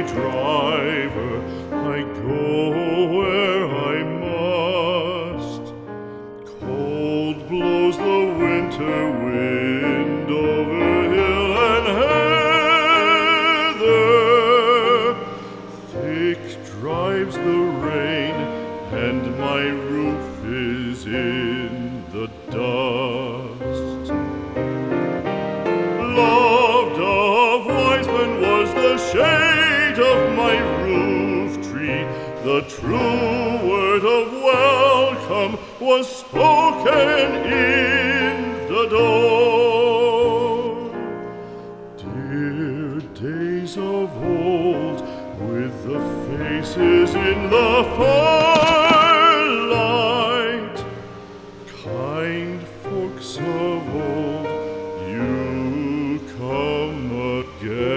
driver, I go where I must. Cold blows the winter wind over hill and heather. Thick drives the rain, and my roof is in the dust. Loved of wise men was the shade of my roof tree. The true word of welcome was spoken in the door. Dear days of old, with the faces in the firelight, kind folks of old, you come again.